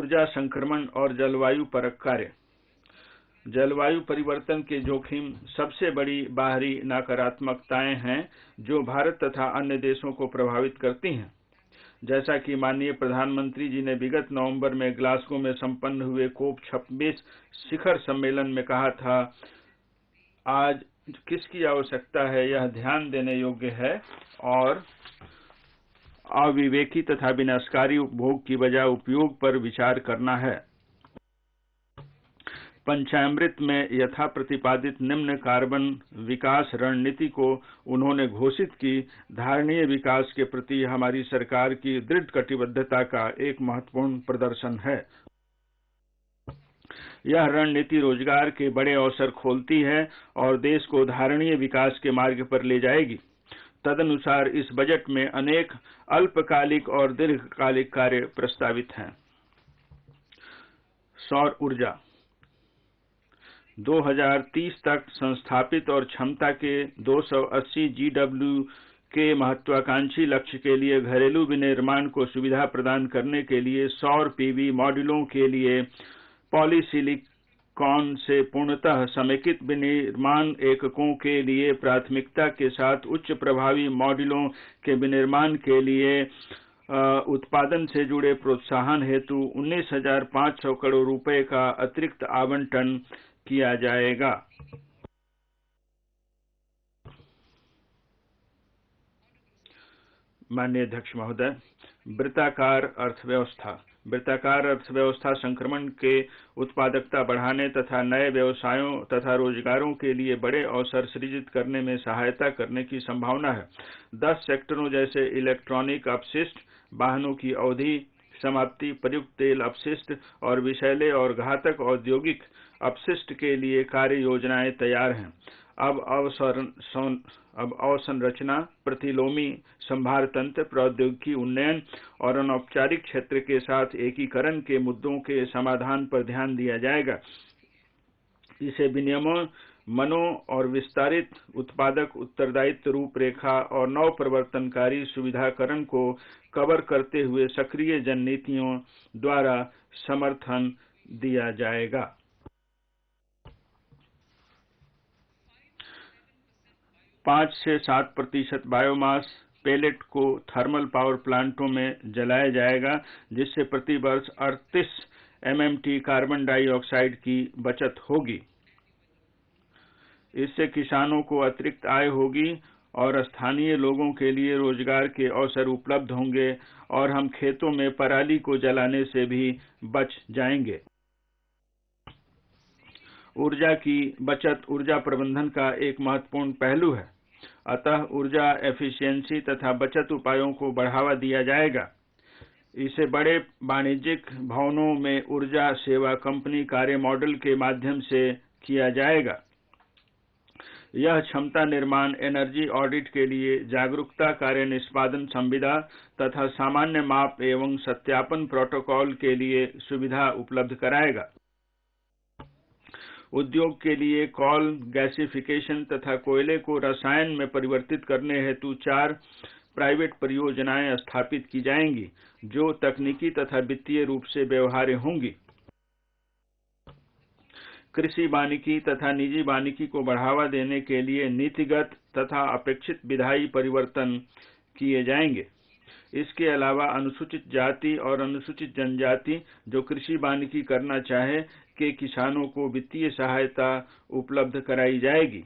ऊर्जा संक्रमण और जलवायु परक कार्य। जलवायु परिवर्तन के जोखिम सबसे बड़ी बाहरी नकारात्मकताएं हैं जो भारत तथा अन्य देशों को प्रभावित करती हैं। जैसा कि माननीय प्रधानमंत्री जी ने विगत नवंबर में ग्लासगो में संपन्न हुए COP26 शिखर सम्मेलन में कहा था, आज किसकी आवश्यकता है यह ध्यान देने योग्य है और अविवेकी तथा विनाशकारी उपभोग की बजाय उपयोग पर विचार करना है। पंचामृत में यथा प्रतिपादित निम्न कार्बन विकास रणनीति को उन्होंने घोषित की धारणीय विकास के प्रति हमारी सरकार की दृढ़ कटिबद्धता का एक महत्वपूर्ण प्रदर्शन है। यह रणनीति रोजगार के बड़े अवसर खोलती है और देश को धारणीय विकास के मार्ग पर ले जाएगी। तदनुसार इस बजट में अनेक अल्पकालिक और दीर्घकालिक कार्य प्रस्तावित हैं। सौर ऊर्जा 2030 तक संस्थापित और क्षमता के 280 GW के महत्वाकांक्षी लक्ष्य के लिए घरेलू विनिर्माण को सुविधा प्रदान करने के लिए सौर PV मॉड्यूलों के लिए पॉलीसिलिकॉन से पूर्णतः समेकित विनिर्माण एककों के लिए प्राथमिकता के साथ उच्च प्रभावी मॉड्यूलों के विनिर्माण के लिए उत्पादन से जुड़े प्रोत्साहन हेतु 19,500 करोड़ रुपए का अतिरिक्त आवंटन किया जाएगा। माननीय अध्यक्ष महोदय, वृत्ताकार अर्थव्यवस्था संक्रमण के उत्पादकता बढ़ाने तथा नए व्यवसायों तथा रोजगारों के लिए बड़े अवसर सृजित करने में सहायता करने की संभावना है। 10 सेक्टरों जैसे इलेक्ट्रॉनिक अपशिष्ट, वाहनों की अवधि समाप्ति, प्रयुक्त तेल अपशिष्ट और विषैले और घातक औद्योगिक अपशिष्ट के लिए कार्य योजनाएं तैयार हैं। अब अवसंरचना, प्रतिलोमी संभार तंत्र, प्रौद्योगिकी उन्नयन और अनौपचारिक क्षेत्र के साथ एकीकरण के मुद्दों के समाधान पर ध्यान दिया जाएगा। इसे विनियमन, मनो और विस्तारित उत्पादक उत्तरदायित्व रूपरेखा और नव प्रवर्तनकारी सुविधाकरण को कवर करते हुए सक्रिय जननीतियों द्वारा समर्थन दिया जाएगा। 5 से 7% बायोमास पेलेट को थर्मल पावर प्लांटों में जलाया जाएगा, जिससे प्रति वर्ष 38 MMT कार्बन डाइऑक्साइड की बचत होगी। इससे किसानों को अतिरिक्त आय होगी और स्थानीय लोगों के लिए रोजगार के अवसर उपलब्ध होंगे और हम खेतों में पराली को जलाने से भी बच जाएंगे। ऊर्जा की बचत ऊर्जा प्रबंधन का एक महत्वपूर्ण पहलू है, अतः ऊर्जा एफिशिएंसी तथा बचत उपायों को बढ़ावा दिया जाएगा। इसे बड़े वाणिज्यिक भवनों में ऊर्जा सेवा कंपनी कार्य मॉडल के माध्यम से किया जाएगा। यह क्षमता निर्माण, एनर्जी ऑडिट के लिए जागरूकता कार्य निष्पादन संविदा तथा सामान्य माप एवं सत्यापन प्रोटोकॉल के लिए सुविधा उपलब्ध कराएगा। उद्योग के लिए कॉल गैसिफिकेशन तथा कोयले को रसायन में परिवर्तित करने हेतु 4 प्राइवेट परियोजनाएं स्थापित की जाएंगी, जो तकनीकी तथा वित्तीय रूप से व्यवहार्य होंगी। कृषि वानिकी तथा निजी वानिकी को बढ़ावा देने के लिए नीतिगत तथा अपेक्षित विधायी परिवर्तन किए जाएंगे। इसके अलावा अनुसूचित जाति और अनुसूचित जनजाति जो कृषि वानिकी करना चाहे के किसानों को वित्तीय सहायता उपलब्ध कराई जाएगी।